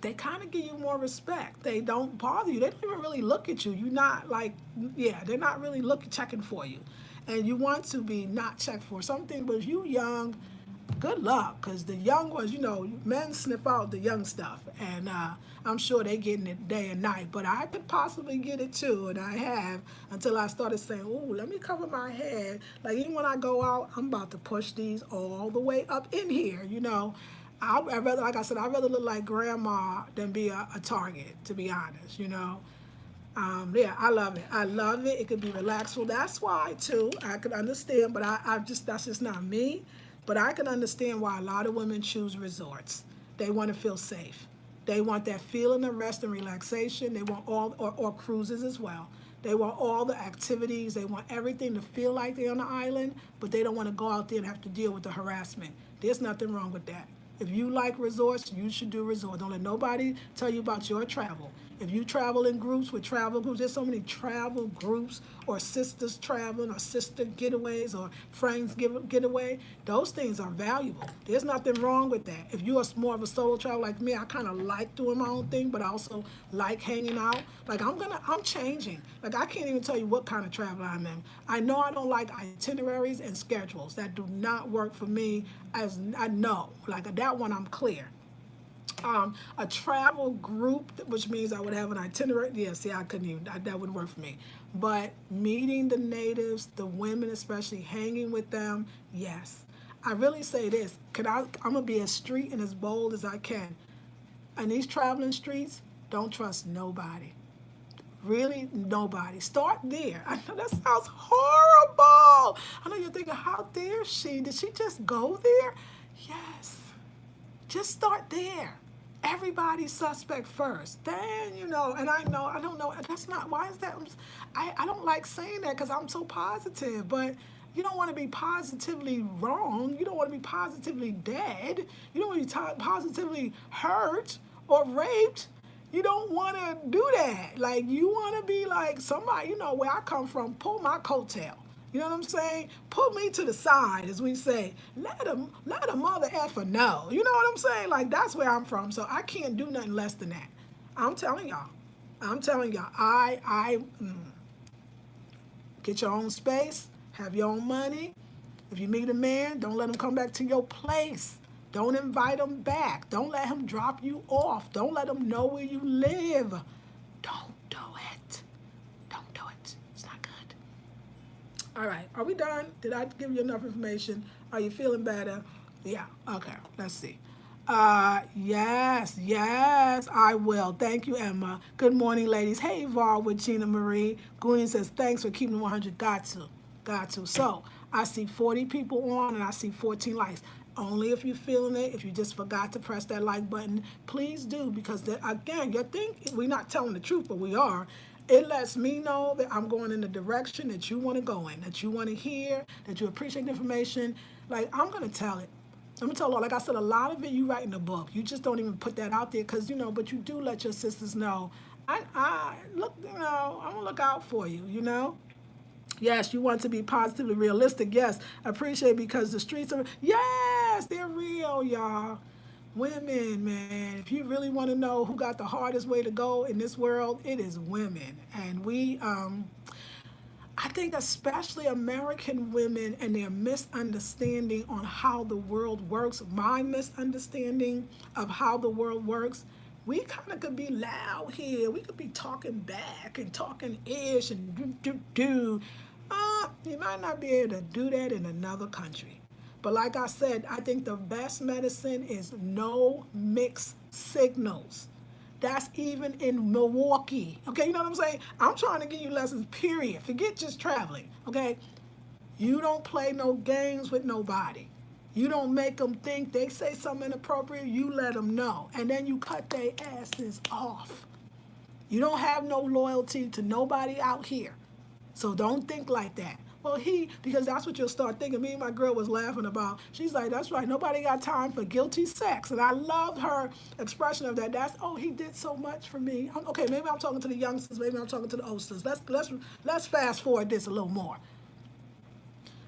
They kind of give you more respect. They don't bother you. They don't even really look at you. You're not like, yeah, they're not really checking for you. and you want to be not checked for something. But if you young, good luck, because the young ones, men sniff out the young stuff, and I'm sure they getting it day and night. But I could possibly get it too, and I have until I started saying, "Ooh, let me cover my head." Like even when I go out, I'm about to push these all the way up in here. I rather, like I said, I'd rather look like grandma than be a target. To be honest, yeah, I love it. I love it. It could be relaxful. That's why too. I could understand, but I just that's just not me. But I can understand why a lot of women choose resorts. They want to feel safe. They want that feeling of rest and relaxation. They want or cruises as well. They want all the activities. They want everything to feel like they're on the island, but they don't want to go out there and have to deal with the harassment. There's nothing wrong with that. If you like resorts, you should do resorts. Don't let nobody tell you about your travel. If you travel in groups with travel groups, there's so many travel groups or sisters traveling or sister getaways or friends getaway. Those things are valuable. There's nothing wrong with that. If you are more of a solo traveler like me, I kind of like doing my own thing, but I also like hanging out. Like I'm changing. Like I can't even tell you what kind of travel I'm in. I know I don't like itineraries and schedules. That do not work for me. As I know, like that one I'm clear. A travel group, which means I would have an itinerary. Yeah, see, I couldn't even, that wouldn't work for me. But meeting the natives, the women especially, hanging with them, yes. I really say this, I'm going to be as street and as bold as I can. And these traveling streets, don't trust nobody. Really, nobody. Start there. I know that sounds horrible. I know you're thinking, how dare she? Did she just go there? Yes. Just start there. Everybody's suspect first. Then, and I don't know, that's not, why is that? I don't like saying that because I'm so positive, but you don't want to be positively wrong. You don't want to be positively dead. You don't want to be positively hurt or raped. You don't want to do that. Like, you want to be like somebody, where I come from, pull my coattail. You know what I'm saying? Put me to the side, as we say. Let a mother effer know. You know what I'm saying? Like, that's where I'm from. So I can't do nothing less than that. I'm telling y'all. Get your own space. Have your own money. If you meet a man, don't let him come back to your place. Don't invite him back. Don't let him drop you off. Don't let him know where you live. Don't do it. Don't do it. It's not good. All right, are we done? Did I give you enough information? Are you feeling better? Yeah, okay, let's see. Yes, I will. Thank you, Emma. Good morning, ladies. Hey, Var with Gina Marie. Goonie says, thanks for keeping 100. Got to. So, I see 40 people on and I see 14 likes. Only if you're feeling it. If you just forgot to press that like button, please do, because again, you think we're not telling the truth, but we are. It lets me know that I'm going in the direction that you want to go in, that you want to hear, that you appreciate the information. Like, I'm going to tell it. I'm going to tell you, like I said, a lot of it you write in the book. You just don't even put that out there because, but you do let your sisters know. I look, I'm going to look out for you. Yes, you want to be positively realistic. Yes, I appreciate it because the streets are, yes, they're real, y'all. Women, man, if you really want to know who got the hardest way to go in this world, it is women. And I think especially American women and their misunderstanding on how the world works, my misunderstanding of how the world works, we kind of could be loud here. We could be talking back and talking ish and do. You might not be able to do that in another country. But like I said, I think the best medicine is no mixed signals. That's even in Milwaukee. Okay, you know what I'm saying? I'm trying to give you lessons, period. Forget just traveling, okay? You don't play no games with nobody. You don't make them think they say something inappropriate. You let them know. And then you cut their asses off. You don't have no loyalty to nobody out here. So don't think like that. Well, because that's what you'll start thinking. Me and my girl was laughing about. She's like, that's right, nobody got time for guilty sex. And I loved her expression of that. He did so much for me. Okay, maybe I'm talking to the youngsters, maybe I'm talking to the oldsters. Let's fast forward this a little more.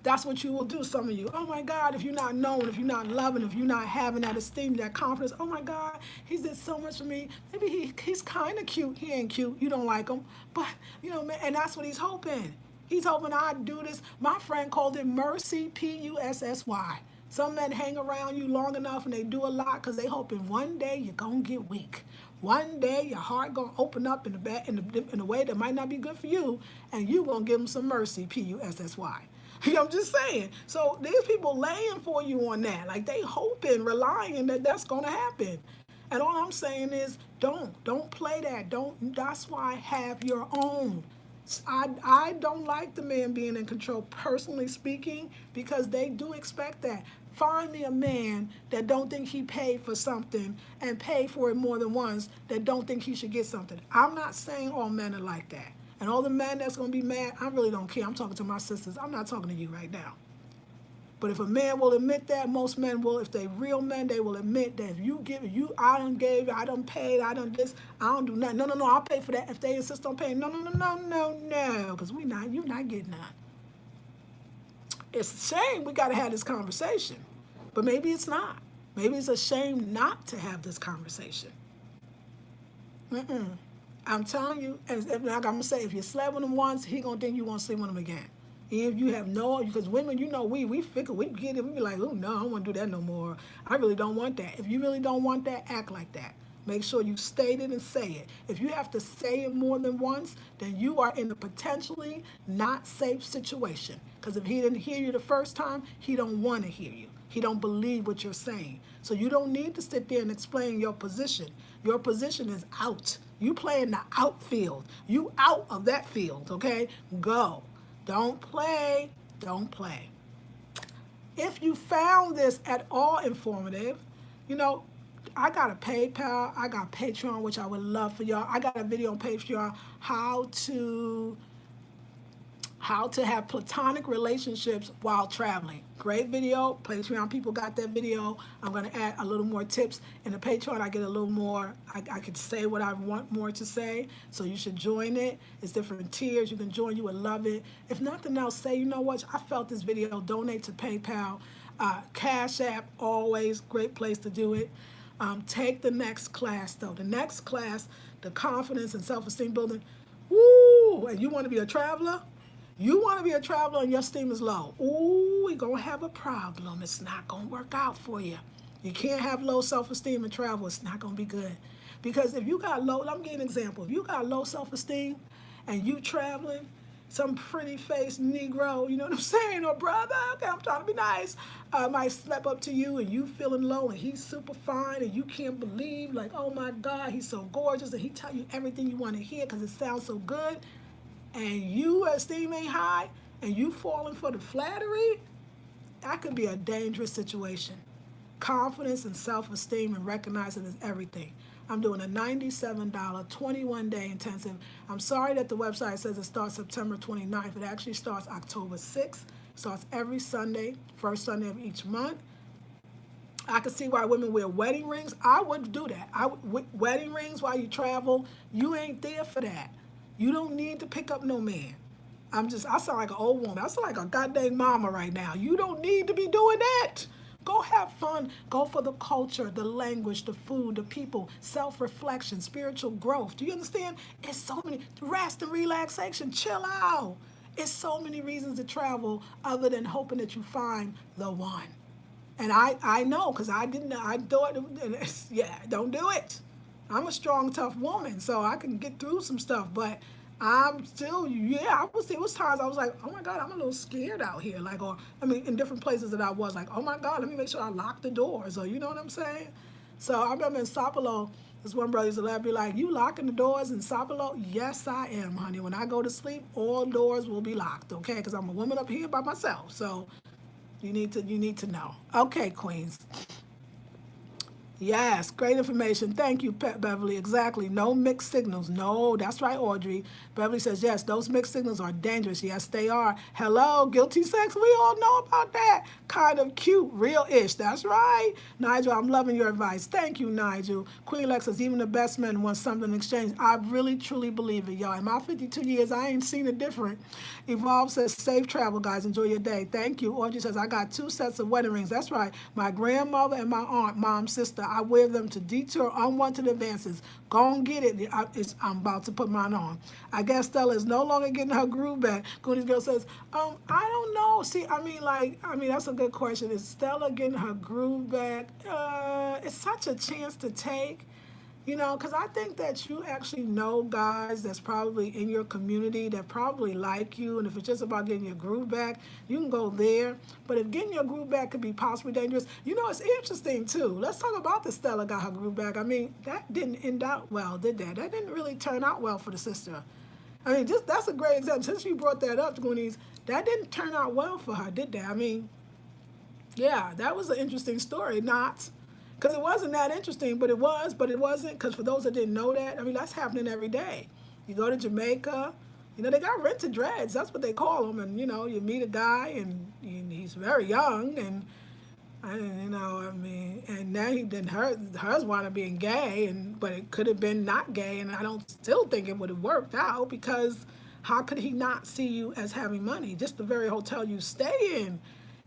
That's what you will do, some of you. Oh my God, if you're not known, if you're not loving, if you're not having that esteem, that confidence, oh my God, he did so much for me. Maybe he's kind of cute. He ain't cute. You don't like him. But, man, and that's what he's hoping. He's hoping I do this. My friend called it mercy, Pussy. Some men hang around you long enough and they do a lot because they hoping one day you're going to get weak. One day your heart going to open up in a way that might not be good for you, and you going to give them some mercy, Pussy. I'm just saying. So there's people laying for you on that. Like they hoping, relying that that's going to happen. And all I'm saying is don't play that. Don't, that's why have your own. I don't like the man being in control, personally speaking, because they do expect that. Find me a man that don't think he paid for something and pay for it more than once, that don't think he should get something. I'm not saying all men are like that. And all the men that's going to be mad, I really don't care. I'm talking to my sisters. I'm not talking to you right now. But if a man will admit that, most men will, if they real men, they will admit that if you give, I done gave, I done paid, I done this, I don't do nothing. No, I'll pay for that. If they insist on paying, no, because you're not getting that. It's a shame we got to have this conversation, but maybe it's not. Maybe it's a shame not to have this conversation. I'm telling you, and like I'm going to say, if you slept with him once, he going to think you want to sleep with him again. If you have no, because women, we figure, we get it, we be like, oh no, I don't want to do that no more. I really don't want that. If you really don't want that, act like that. Make sure you state it and say it. If you have to say it more than once, then you are in a potentially not safe situation. Because if he didn't hear you the first time, he don't want to hear you. He don't believe what you're saying. So you don't need to sit there and explain your position. Your position is out. You play in the outfield. You out of that field, okay? Go. Don't play. Don't play. If you found this at all informative, I got a PayPal, I got Patreon, which I would love for y'all. I got a video on Patreon, how to have platonic relationships while traveling. Great video. Patreon people got that video. I'm going to add a little more tips. In the Patreon, I get a little more. I can say what I want more to say, so you should join it. It's different tiers. You can join. You would love it. If nothing else, say, you know what? I felt this video. Donate to PayPal. Cash App, always great place to do it. Take the next class, though. The next class, the confidence and self-esteem building. Woo! And you want to be a traveler? You want to be a traveler and your esteem is low. Ooh, you're going to have a problem. It's not going to work out for you. You can't have low self-esteem and travel. It's not going to be good. Because if you got low, I'm giving an example. If you got low self-esteem and you traveling, some pretty faced Negro, you know what I'm saying, or brother, okay, I'm trying to be nice, might step up to you and you feeling low and he's super fine and you can't believe, like, oh my God, he's so gorgeous, and he tell you everything you want to hear because it sounds so good, and you esteem ain't high and you falling for the flattery, that could be a dangerous situation. Confidence and self-esteem and recognizing is everything. I'm doing a $97 21-day intensive. I'm sorry that the website says it starts September 29th. It actually starts October 6th. Starts every Sunday, first Sunday of each month. I can see why women wear wedding rings. I would do that. Wedding rings while you travel, you ain't there for that. You don't need to pick up no man. I sound like an old woman. I sound like a goddamn mama right now. You don't need to be doing that. Go have fun. Go for the culture, the language, the food, the people, self-reflection, spiritual growth. Do you understand? It's so many. Rest and relaxation. Chill out. It's so many reasons to travel other than hoping that you find the one. And I know, because I thought, yeah, don't do it. I'm a strong, tough woman, so I can get through some stuff, but I'm still, it was times I was like, oh my God, I'm a little scared out here. Like, in different places that I was like, oh my God, let me make sure I lock the doors, or you know what I'm saying? So I remember in Sao Paulo, this one brother used to be like, you locking the doors in Sao Paulo? Yes, I am, honey. When I go to sleep, all doors will be locked, okay? Because I'm a woman up here by myself, so you need to know. Okay, queens. Yes, great information. Thank you, Beverly. Exactly. No mixed signals. No, that's right, Audrey. Beverly says, yes, those mixed signals are dangerous. Yes, they are. Hello, guilty sex. We all know about that. Kind of cute, real-ish. That's right. Nigel, I'm loving your advice. Thank you, Nigel. Queen Lex says, even the best men want something in exchange. I really, truly believe it, y'all. In my 52 years, I ain't seen it different. Evolve says, safe travel, guys. Enjoy your day. Thank you. Audrey says, I got 2 sets of wedding rings. That's right. My grandmother and my aunt, mom's sister. I wear them to detour unwanted advances. Go and get it. I'm about to put mine on. I guess Stella is no longer getting her groove back. Goonies girl says, I don't know. See, that's a good question. Is Stella getting her groove back? It's such a chance to take. Because I think that you actually know guys that's probably in your community that probably like you, and if it's just about getting your groove back, you can go there. But if getting your groove back could be possibly dangerous, it's interesting too. Let's talk about the Stella Got Her groove back. That didn't end out well, did that? That didn't really turn out well for the sister. Just that's a great example. Since you brought that up, Goonies, that didn't turn out well for her, did that? Yeah, that was an interesting story. Not because it wasn't that interesting, but it wasn't. Because for those that didn't know that, that's happening every day. You go to Jamaica, they got rented dreads. That's what they call them. And, you meet a guy and he's very young and now hers wound up being gay, but it could have been not gay. And I don't still think it would have worked out because how could he not see you as having money? Just the very hotel you stay in,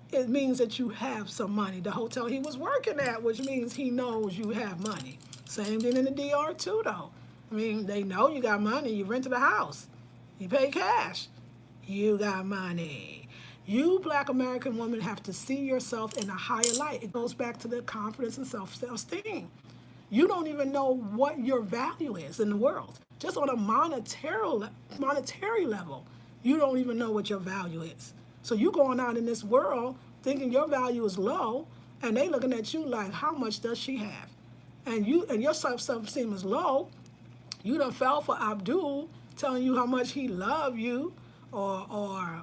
it means that you have some money. The hotel he was working at, which means he knows you have money. Same thing in the DR too, though. They know you got money. You rented a house. You pay cash. You got money. You Black American women have to see yourself in a higher light. It goes back to the confidence and self-esteem. You don't even know what your value is in the world. Just on a monetary level, you don't even know what your value is. So you going out in this world thinking your value is low, and they looking at you like, how much does she have? And your self-esteem is low. You done fell for Abdul telling you how much he love you, or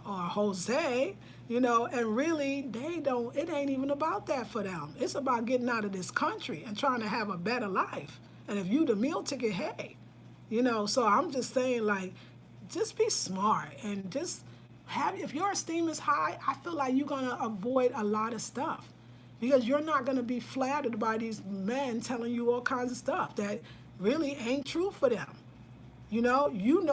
Jose, and really it ain't even about that for them. It's about getting out of this country and trying to have a better life. And if you the meal ticket, hey, so I'm just saying, like, just be smart and just if your esteem is high, I feel like you're going to avoid a lot of stuff because you're not going to be flattered by these men telling you all kinds of stuff that really ain't true for them. You know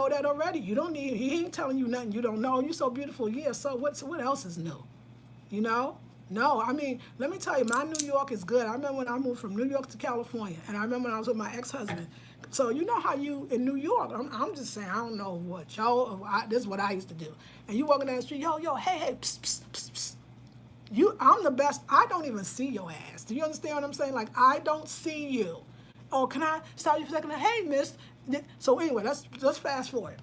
that already. He ain't telling you nothing you don't know. You so beautiful. Yeah, so what else is new? No, let me tell you, my New York is good. I remember when I moved from New York to California, and I remember when I was with my ex-husband. So you know how you, in New York, I'm just saying, I don't know what, this is what I used to do. And you walking down the street, yo, hey, psst, psst, psst, psst. I'm the best. I don't even see your ass. Do you understand what I'm saying? Like, I don't see you. Oh, can I stop you for a second? Hey, miss. So anyway, let's fast forward.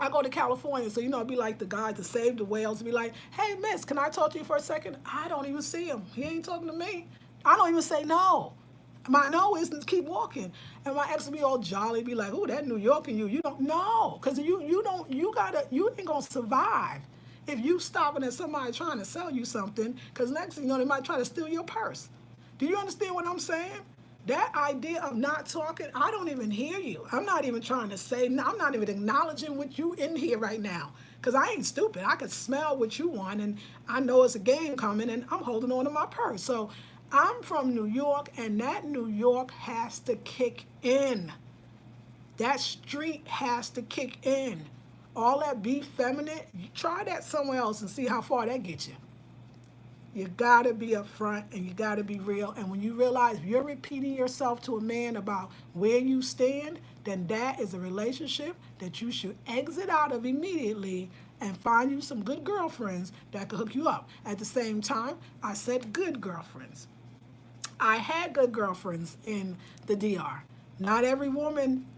I go to California, so it'd be like the guy to save the whales, be like, hey, miss, can I talk to you for a second? I don't even see him. He ain't talking to me. I don't even say no. My no is keep walking. And my ex will be all jolly, be like, oh, that New York and you don't know. Because you ain't going to survive if you stopping at somebody trying to sell you something, because next thing you know, they might try to steal your purse. Do you understand what I'm saying? That idea of not talking, I don't even hear you. I'm not even trying to say, I'm not even acknowledging what you in here right now. Because I ain't stupid. I can smell what you want, and I know it's a game coming, and I'm holding on to my purse. So I'm from New York, and that New York has to kick in. That street has to kick in. All that be feminine, you try that somewhere else and see how far that gets you. You gotta be upfront and you gotta be real. And when you realize you're repeating yourself to a man about where you stand, then that is a relationship that you should exit out of immediately and find you some good girlfriends that can hook you up. At the same time, I said good girlfriends. I had good girlfriends in the DR. Not every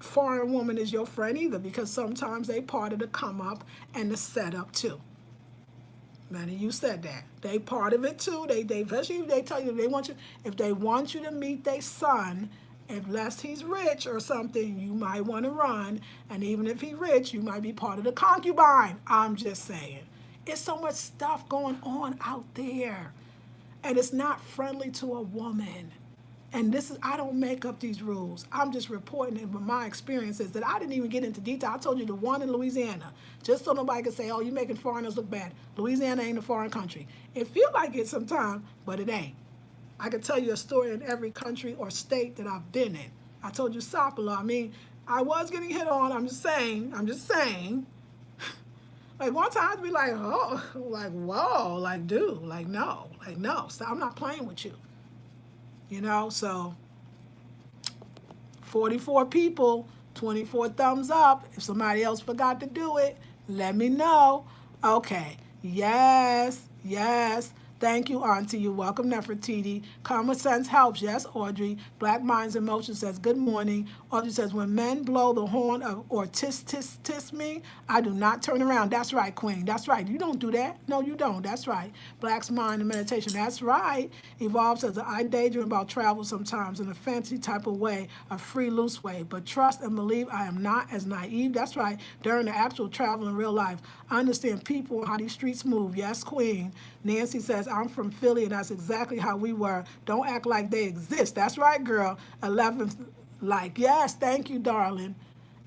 foreign woman is your friend either, because sometimes they part of the come up and the setup too. Many of you said that. They part of it too. They especially if they tell you if they want you to meet their son, unless he's rich or something, you might want to run. And even if he's rich, you might be part of the concubine. I'm just saying. It's so much stuff going on out there. And it's not friendly to a woman. And I don't make up these rules. I'm just reporting it, but my experience is that I didn't even get into detail. I told you the one in Louisiana, just so nobody can say, oh, you're making foreigners look bad. Louisiana ain't a foreign country. It feels like it sometimes, but it ain't. I could tell you a story in every country or state that I've been in. I told you Sapala. I was getting hit on. I'm just saying. Like one time I'd be like, oh, like, whoa, like, dude, like, no, stop. I'm not playing with you. you know? So 44 people, 24 thumbs up. If somebody else forgot to do it, let me know. Okay. Yes, yes. Thank you, Auntie. You're welcome, Nefertiti. Common sense helps. Yes, Audrey. Black Minds in Motion says, good morning. Audrey says, when men blow the horn or tis, tis, tis me, I do not turn around. That's right, Queen. That's right. You don't do that. No, you don't. That's right. Black's Mind and Meditation. That's right. Evolve says, I daydream about travel sometimes in a fancy type of way, a free, loose way. But trust and believe I am not as naive. That's right. During the actual travel in real life, I understand people and how these streets move. Yes, Queen. Nancy says, I'm from Philly, and that's exactly how we were. Don't act like they exist. That's right, girl. 11th, like, yes, thank you, darling.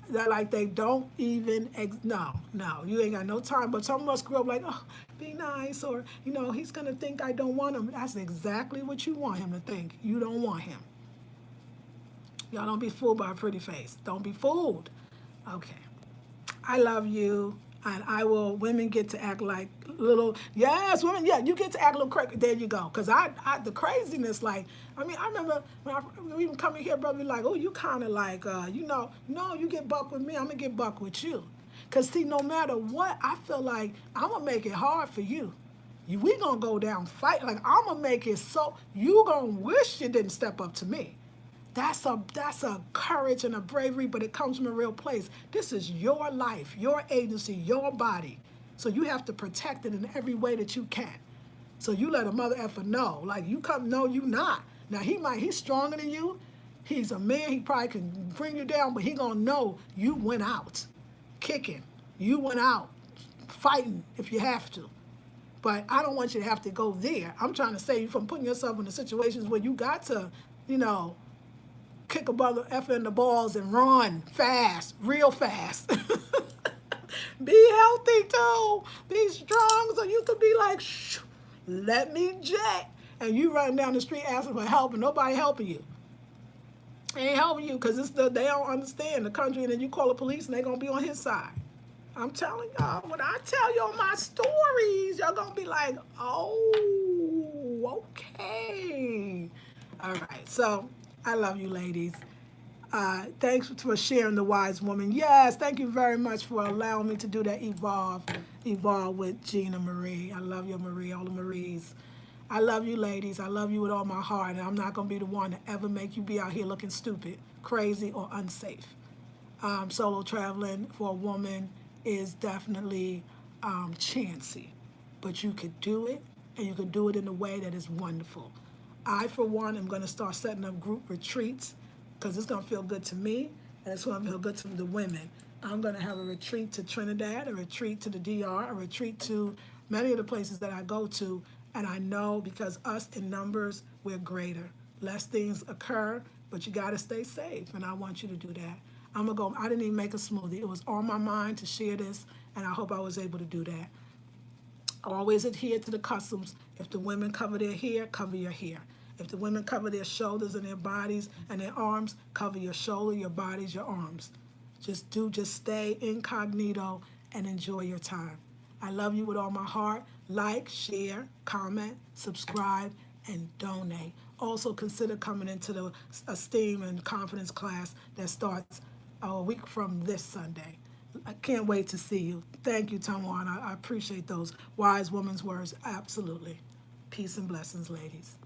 That like they don't even, no, no, you ain't got no time. But some of us grew up like, oh, be nice, or, you know, he's going to think I don't want him. That's exactly what you want him to think. You don't want him. Y'all don't be fooled by a pretty face. Don't be fooled. Okay. I love you. And I will, women get to act like little, yes, women, yeah, you get to act a little crazy. There you go. Because the craziness, like, I mean, I remember when I even coming here, brother, be like, oh, you kind of like, you know, no, you get buck with me, I'm going to get buck with you. Because, see, no matter what, I feel like I'm going to make it hard for you. We going to go down fight. Like, I'm going to make it so, you going to wish you didn't step up to me. That's a courage and a bravery, but it comes from a real place. This is your life, your agency, your body. So you have to protect it in every way that you can. So you let a mother effer know. Like, you come, no, you not. Now, he's stronger than you. He's a man. He probably can bring you down, but he going to know you went out kicking. You went out fighting if you have to. But I don't want you to have to go there. I'm trying to save you from putting yourself in the situations where you got to, you know, kick a brother F in the balls and run fast, real fast. Be healthy too. Be strong so you could be like, shh, let me jet. And you running down the street asking for help and nobody helping you. They ain't helping you because they don't understand the country, and then you call the police and they're going to be on his side. I'm telling y'all, when I tell y'all my stories, y'all going to be like, oh, okay. All right, so I love you, ladies. Thanks for sharing the wise woman. Yes, thank you very much for allowing me to do that evolve with Gina Marie. I love you, Marie, all the Maries. I love you, ladies. I love you with all my heart, and I'm not going to be the one to ever make you be out here looking stupid, crazy, or unsafe. Solo traveling for a woman is definitely chancy, but you could do it, and you could do it in a way that is wonderful. I, for one, am going to start setting up group retreats because it's going to feel good to me, and it's going to feel good to the women. I'm going to have a retreat to Trinidad, a retreat to the DR, a retreat to many of the places that I go to, and I know because us in numbers, we're greater. Less things occur, but you got to stay safe, and I want you to do that. I'm going to go. I didn't even make a smoothie. It was on my mind to share this, and I hope I was able to do that. Always adhere to the customs. If the women cover their hair, cover your hair. If the women cover their shoulders and their bodies and their arms, cover your shoulder, your bodies, your arms. Just stay incognito and enjoy your time. I love you with all my heart. Like, share, comment, subscribe, and donate. Also consider coming into the Esteem and Confidence class that starts a week from this Sunday. I can't wait to see you. Thank you, Tawan. I appreciate those wise woman's words. Absolutely. Peace and blessings, ladies.